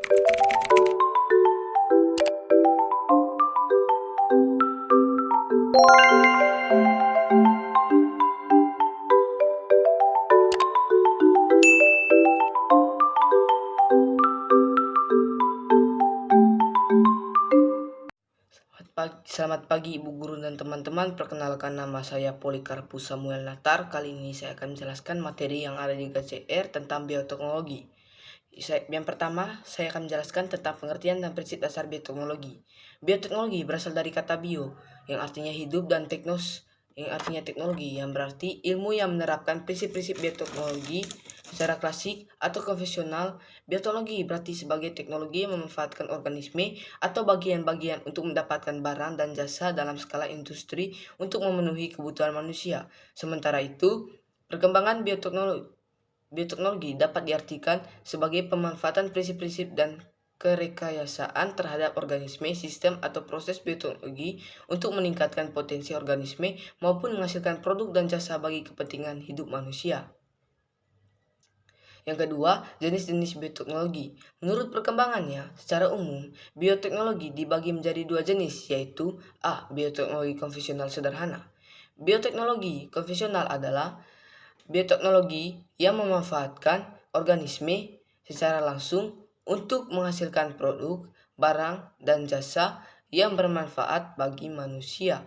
Selamat pagi Ibu Guru dan teman-teman. Perkenalkan, nama saya Polikarpus Samuel Natar. Kali ini saya akan menjelaskan materi yang ada di KCR tentang bioteknologi. Yang pertama, saya akan menjelaskan tentang pengertian dan prinsip dasar bioteknologi. Bioteknologi berasal dari kata bio, yang artinya hidup, dan yang artinya teknologi, yang berarti ilmu yang menerapkan prinsip-prinsip bioteknologi secara klasik atau konvensional. Bioteknologi berarti sebagai teknologi yang memanfaatkan organisme atau bagian-bagian untuk mendapatkan barang dan jasa dalam skala industri untuk memenuhi kebutuhan manusia. Sementara itu, perkembangan bioteknologi dapat diartikan sebagai pemanfaatan prinsip-prinsip dan kerekayasaan terhadap organisme, sistem, atau proses bioteknologi untuk meningkatkan potensi organisme maupun menghasilkan produk dan jasa bagi kepentingan hidup manusia. Yang kedua, jenis-jenis bioteknologi. Menurut perkembangannya, secara umum, bioteknologi dibagi menjadi dua jenis, yaitu A. Bioteknologi konvensional sederhana. Bioteknologi konvensional adalah bioteknologi yang memanfaatkan organisme secara langsung untuk menghasilkan produk, barang, dan jasa yang bermanfaat bagi manusia.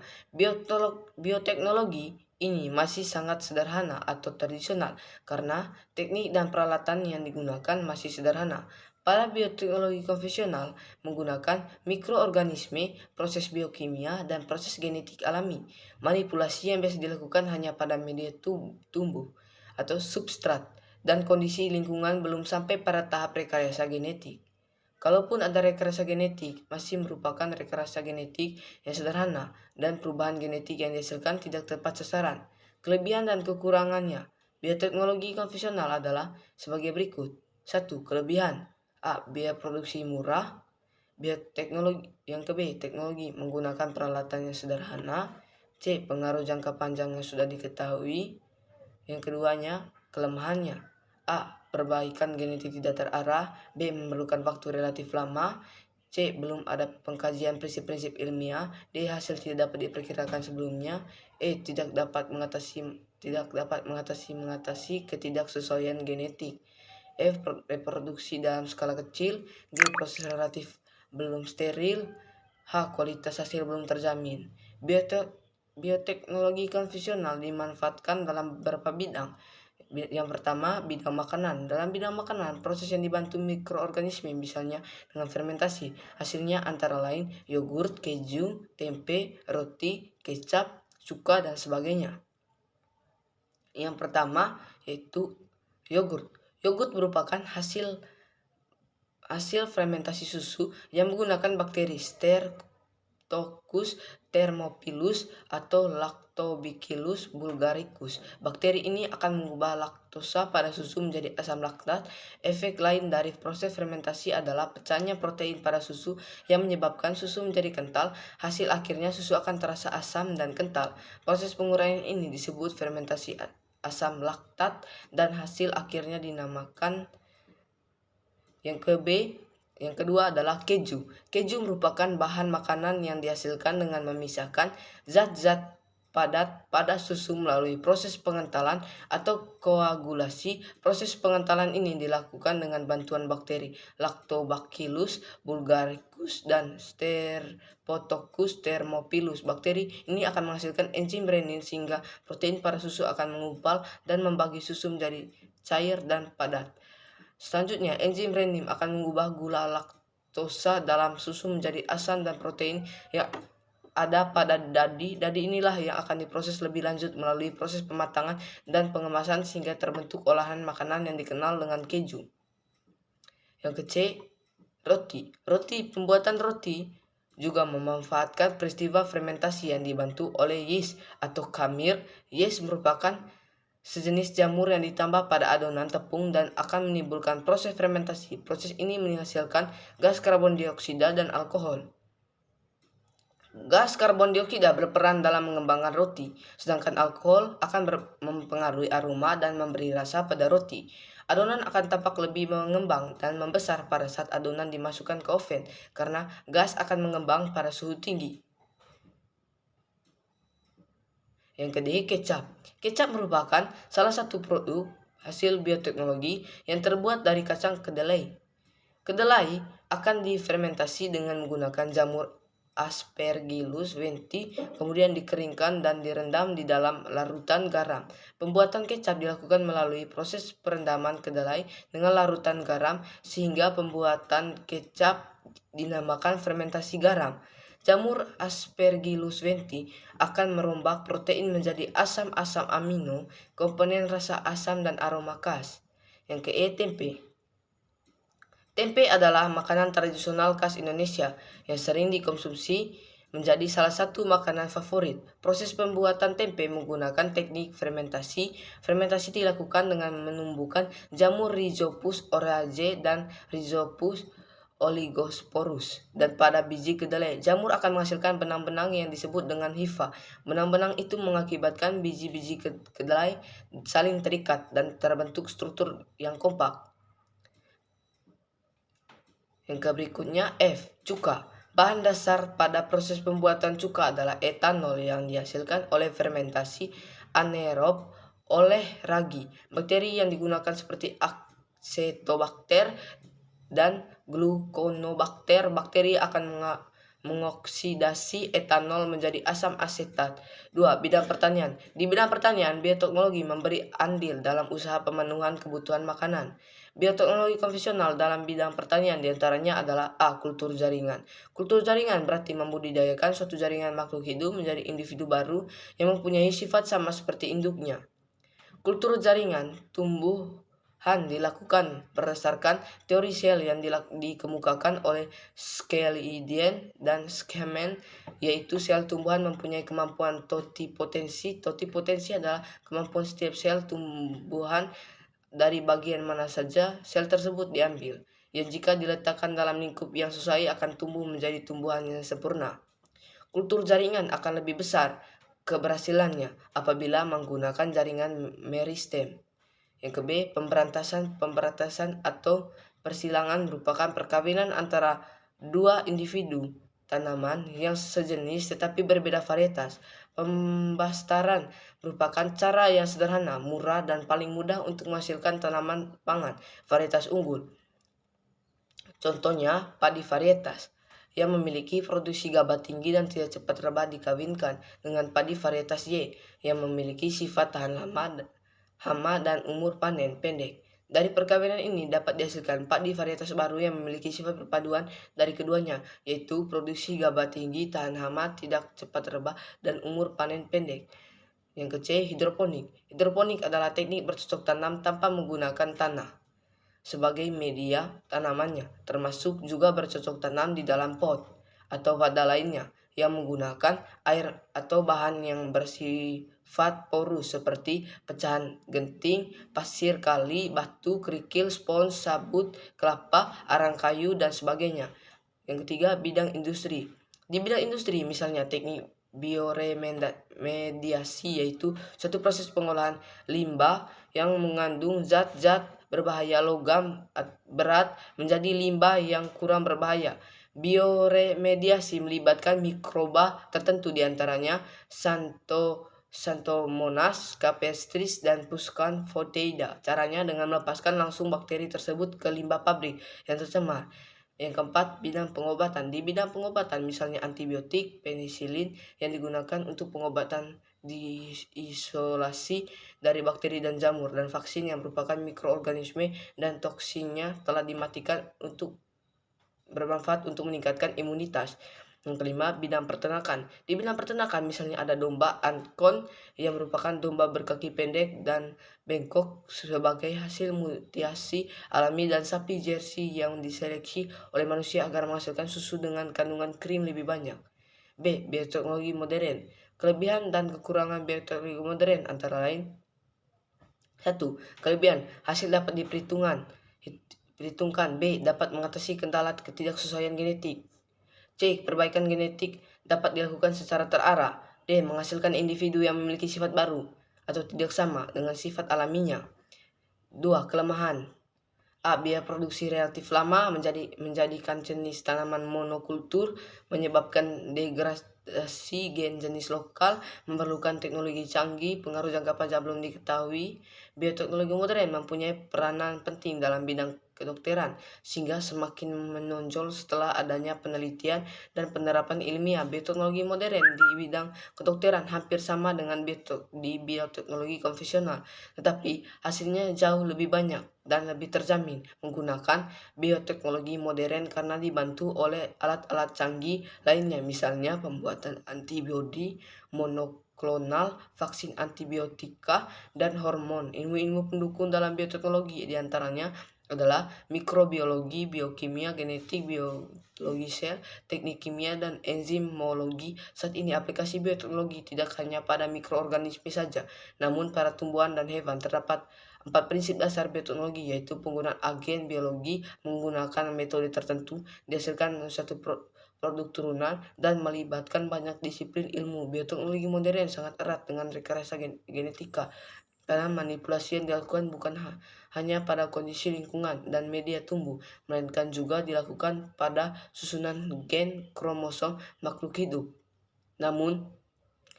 Bioteknologi ini masih sangat sederhana atau tradisional karena teknik dan peralatan yang digunakan masih sederhana. Pada bioteknologi konvensional menggunakan mikroorganisme, proses biokimia, dan proses genetik alami. Manipulasi yang biasa dilakukan hanya pada media tumbuh atau substrat, dan kondisi lingkungan belum sampai pada tahap rekayasa genetik. Kalaupun ada rekayasa genetik, masih merupakan rekayasa genetik yang sederhana dan perubahan genetik yang dihasilkan tidak tepat sasaran. Kelebihan dan kekurangannya bioteknologi konvensional adalah sebagai berikut. 1. Kelebihan. A. Biaya produksi murah. Teknologi menggunakan peralatan yang sederhana. C. Pengaruh jangka panjang yang sudah diketahui. Yang keduanya, kelemahannya. A. Perbaikan genetik tidak terarah. B. Memerlukan waktu relatif lama. C. Belum ada pengkajian prinsip-prinsip ilmiah. D. Hasil tidak dapat diperkirakan sebelumnya. E. Tidak dapat mengatasi ketidaksesuaian genetik. F. Reproduksi dalam skala kecil. G. Proses relatif belum steril. H. Kualitas hasil belum terjamin. Bioteknologi konvensional dimanfaatkan dalam beberapa bidang. Yang pertama, bidang makanan. Dalam bidang makanan, proses yang dibantu mikroorganisme, misalnya dengan fermentasi. Hasilnya antara lain yogurt, keju, tempe, roti, kecap, cuka, dan sebagainya. Yang pertama yaitu yogurt. Yogurt merupakan hasil fermentasi susu yang menggunakan bakteri Streptococcus thermophilus atau Lactobacillus bulgaricus. Bakteri ini akan mengubah laktosa pada susu menjadi asam laktat. Efek lain dari proses fermentasi adalah pecahnya protein pada susu yang menyebabkan susu menjadi kental. Hasil akhirnya susu akan terasa asam dan kental. Proses penguraian ini disebut fermentasi asam laktat dan hasil akhirnya dinamakan. Yang kedua adalah keju. Keju merupakan bahan makanan yang dihasilkan dengan memisahkan zat-zat padat pada susu melalui proses pengentalan atau koagulasi. Proses pengentalan ini dilakukan dengan bantuan bakteri Lactobacillus bulgaricus dan Streptococcus thermophilus. Bakteri ini akan menghasilkan enzim renin sehingga protein pada susu akan menggumpal dan membagi susu menjadi cair dan padat. Selanjutnya, enzim renin akan mengubah gula laktosa dalam susu menjadi asam dan protein yang ada pada dadi. Dadi inilah yang akan diproses lebih lanjut melalui proses pematangan dan pengemasan sehingga terbentuk olahan makanan yang dikenal dengan keju. Yang ketiga, roti. Pembuatan roti juga memanfaatkan peristiwa fermentasi yang dibantu oleh yeast atau khamir. Yeast merupakan sejenis jamur yang ditambah pada adonan tepung dan akan menimbulkan proses fermentasi. Proses ini menghasilkan gas karbon dioksida dan alkohol. Gas karbon dioksida berperan dalam mengembangkan roti, sedangkan alkohol akan mempengaruhi aroma dan memberi rasa pada roti. Adonan akan tampak lebih mengembang dan membesar pada saat adonan dimasukkan ke oven karena gas akan mengembang pada suhu tinggi. Yang kedua, kecap. Kecap merupakan salah satu produk hasil bioteknologi yang terbuat dari kacang kedelai. Kedelai akan difermentasi dengan menggunakan jamur Aspergillus venti, kemudian dikeringkan dan direndam di dalam larutan garam. Pembuatan kecap dilakukan melalui proses perendaman kedelai dengan larutan garam sehingga pembuatan kecap dinamakan fermentasi garam. Jamur Aspergillus venti akan merombak protein menjadi asam-asam amino, komponen rasa asam dan aroma khas. Yang ke tempe. Tempe adalah makanan tradisional khas Indonesia yang sering dikonsumsi menjadi salah satu makanan favorit. Proses pembuatan tempe menggunakan teknik fermentasi. Fermentasi dilakukan dengan menumbuhkan jamur Rhizopus oreaceae dan Rhizopus oligosporus dan pada biji kedelai. Jamur akan menghasilkan benang-benang yang disebut dengan hifa. Benang-benang itu mengakibatkan biji-biji kedelai saling terikat dan terbentuk struktur yang kompak. Yang berikutnya F. Cuka. Bahan dasar pada proses pembuatan cuka adalah etanol yang dihasilkan oleh fermentasi anaerob oleh ragi. Bakteri yang digunakan seperti Acetobacter dan Gluconobacter. Bakteri akan mengoksidasi etanol menjadi asam asetat. 2. Bidang pertanian. Di bidang pertanian, bioteknologi memberi andil dalam usaha pemenuhan kebutuhan makanan. Bioteknologi konvensional dalam bidang pertanian diantaranya adalah A. Kultur jaringan. Kultur jaringan berarti membudidayakan suatu jaringan makhluk hidup menjadi individu baru yang mempunyai sifat sama seperti induknya. Kultur jaringan tumbuhan dilakukan berdasarkan teori sel yang dikemukakan oleh Schleiden dan Schneemann, yaitu sel tumbuhan mempunyai kemampuan totipotensi. Totipotensi adalah kemampuan setiap sel tumbuhan dari bagian mana saja sel tersebut diambil, yang jika diletakkan dalam lingkup yang sesuai akan tumbuh menjadi tumbuhan yang sempurna. Kultur jaringan akan lebih besar keberhasilannya apabila menggunakan jaringan meristem. Yang ke B, pemberantasan atau persilangan merupakan perkawinan antara dua individu tanaman yang sejenis tetapi berbeda varietas. Pembastaran merupakan cara yang sederhana, murah, dan paling mudah untuk menghasilkan tanaman pangan varietas unggul. Contohnya, padi varietas yang memiliki produksi gabah tinggi dan tidak cepat rebah dikawinkan dengan padi varietas Y yang memiliki sifat tahan hama dan umur panen pendek. Dari perkawinan ini dapat dihasilkan padi varietas baru yang memiliki sifat perpaduan dari keduanya, yaitu produksi gabah tinggi, tahan hama, tidak cepat rebah, dan umur panen pendek. Yang ke C, hidroponik. Hidroponik adalah teknik bercocok tanam tanpa menggunakan tanah sebagai media tanamannya, termasuk juga bercocok tanam di dalam pot atau wadah lainnya yang menggunakan air atau bahan yang bersifat porus seperti pecahan genting, pasir kali, batu, kerikil, spons, sabut, kelapa, arang kayu, dan sebagainya. Yang ketiga, bidang industri. Di bidang industri, misalnya teknik bioremediasi, yaitu suatu proses pengolahan limbah yang mengandung zat-zat berbahaya logam berat menjadi limbah yang kurang berbahaya. Bioremediasi melibatkan mikroba tertentu, diantaranya Xanthomonas capestris dan Fuscan photidae. Caranya dengan melepaskan langsung bakteri tersebut ke limbah pabrik yang tercemar. Yang keempat, bidang pengobatan. Di bidang pengobatan, misalnya antibiotik, penisilin yang digunakan untuk pengobatan diisolasi dari bakteri dan jamur, dan vaksin yang merupakan mikroorganisme dan toksinnya telah dimatikan untuk bermanfaat untuk meningkatkan imunitas. Yang kelima, bidang peternakan. Di bidang peternakan misalnya ada domba Ankon yang merupakan domba berkaki pendek dan bengkok sebagai hasil mutasi alami, dan sapi Jersey yang diseleksi oleh manusia agar menghasilkan susu dengan kandungan krim lebih banyak. B. Bioteknologi modern. Kelebihan dan kekurangan bioteknologi modern antara lain: 1. Kelebihan, hasil dapat diperhitungkan. B. Dapat mengatasi kendala ketidaksesuaian genetik. C. Perbaikan genetik dapat dilakukan secara terarah. D. Menghasilkan individu yang memiliki sifat baru atau tidak sama dengan sifat alaminya. 2. Kelemahan. A. Biaya produksi relatif lama menjadikan jenis tanaman monokultur, menyebabkan degradasi gen jenis lokal, memerlukan teknologi canggih, pengaruh jangka panjang belum diketahui. Bioteknologi modern mempunyai peranan penting dalam bidang kedokteran, sehingga semakin menonjol setelah adanya penelitian dan penerapan ilmiah. Bioteknologi modern di bidang kedokteran hampir sama dengan di bioteknologi konvensional, tetapi hasilnya jauh lebih banyak dan lebih terjamin menggunakan bioteknologi modern karena dibantu oleh alat-alat canggih lainnya, misalnya pembuatan antibodi monoklonal, vaksin antibiotika, dan hormon. Ilmu-ilmu pendukung dalam bioteknologi diantaranya adalah mikrobiologi, biokimia, genetik, biologi sel, teknik kimia, dan enzimologi. Saat ini aplikasi bioteknologi tidak hanya pada mikroorganisme saja, namun pada tumbuhan dan hewan. Terdapat 4 prinsip dasar bioteknologi, yaitu penggunaan agen biologi menggunakan metode tertentu, dihasilkan suatu produk turunan, dan melibatkan banyak disiplin ilmu. Bioteknologi modern sangat erat dengan rekayasa genetika, karena manipulasi yang dilakukan bukan hanya pada kondisi lingkungan dan media tumbuh, melainkan juga dilakukan pada susunan gen kromosom makhluk hidup. Namun,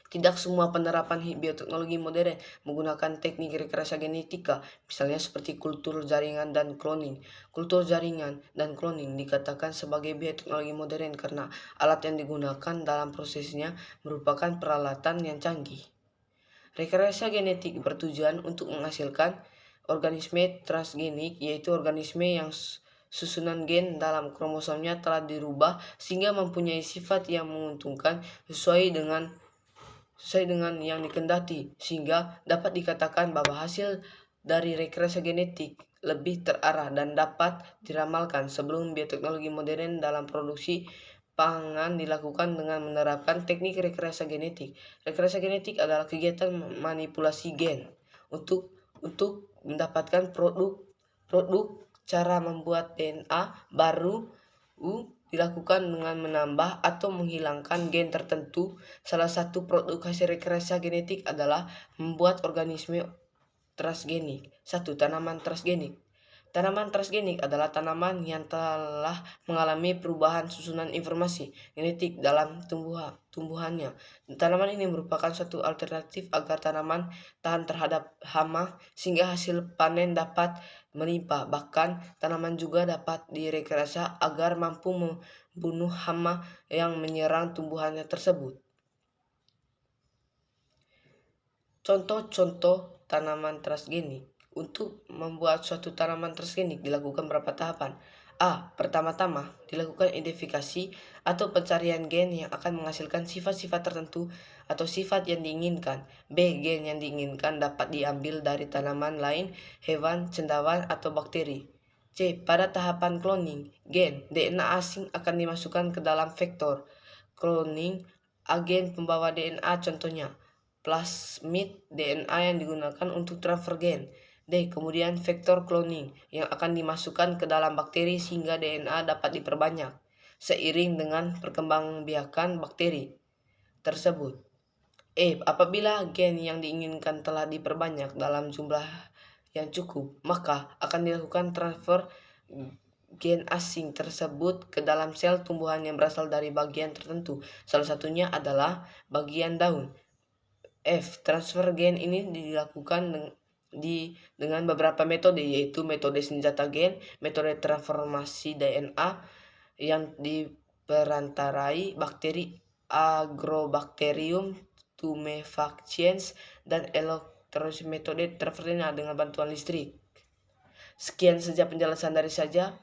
tidak semua penerapan bioteknologi modern menggunakan teknik rekayasa genetika, misalnya seperti kultur jaringan dan cloning. Kultur jaringan dan cloning dikatakan sebagai bioteknologi modern karena alat yang digunakan dalam prosesnya merupakan peralatan yang canggih. Rekayasa genetik bertujuan untuk menghasilkan organisme transgenik, yaitu organisme yang susunan gen dalam kromosomnya telah dirubah sehingga mempunyai sifat yang menguntungkan sesuai dengan yang dikehendaki, sehingga dapat dikatakan bahwa hasil dari rekayasa genetik lebih terarah dan dapat diramalkan. Sebelum bioteknologi modern dalam produksi pangan dilakukan dengan menerapkan teknik rekayasa genetik. Rekayasa genetik adalah kegiatan manipulasi gen untuk mendapatkan produk. Cara membuat DNA baru dilakukan dengan menambah atau menghilangkan gen tertentu. Salah satu produk hasil rekayasa genetik adalah membuat organisme transgenik. 1. Tanaman transgenik. Tanaman transgenik adalah tanaman yang telah mengalami perubahan susunan informasi genetik dalam tumbuhannya. Tanaman ini merupakan suatu alternatif agar tanaman tahan terhadap hama sehingga hasil panen dapat melimpah. Bahkan, tanaman juga dapat direkayasa agar mampu membunuh hama yang menyerang tumbuhannya tersebut. Contoh-contoh tanaman transgenik. Untuk membuat suatu tanaman transgenik dilakukan beberapa tahapan. A. Pertama-tama dilakukan identifikasi atau pencarian gen yang akan menghasilkan sifat-sifat tertentu atau sifat yang diinginkan. B. Gen yang diinginkan dapat diambil dari tanaman lain, hewan, cendawan, atau bakteri. C. Pada tahapan cloning, gen DNA asing akan dimasukkan ke dalam vektor cloning agen pembawa DNA, contohnya plasmid DNA yang digunakan untuk transfer gen. D. Kemudian vektor cloning yang akan dimasukkan ke dalam bakteri sehingga DNA dapat diperbanyak seiring dengan perkembangbiakan bakteri tersebut. E. Apabila gen yang diinginkan telah diperbanyak dalam jumlah yang cukup, maka akan dilakukan transfer gen asing tersebut ke dalam sel tumbuhan yang berasal dari bagian tertentu. Salah satunya adalah bagian daun. F. Transfer gen ini dilakukan dengan beberapa metode, yaitu metode senjata gen, metode transformasi DNA yang diperantarai bakteri Agrobacterium tumefaciens, dan elektrolis metode transfernya dengan bantuan listrik. Sekian saja penjelasan dari saya.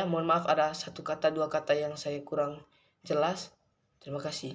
Mohon maaf ada satu kata dua kata yang saya kurang jelas. Terima kasih.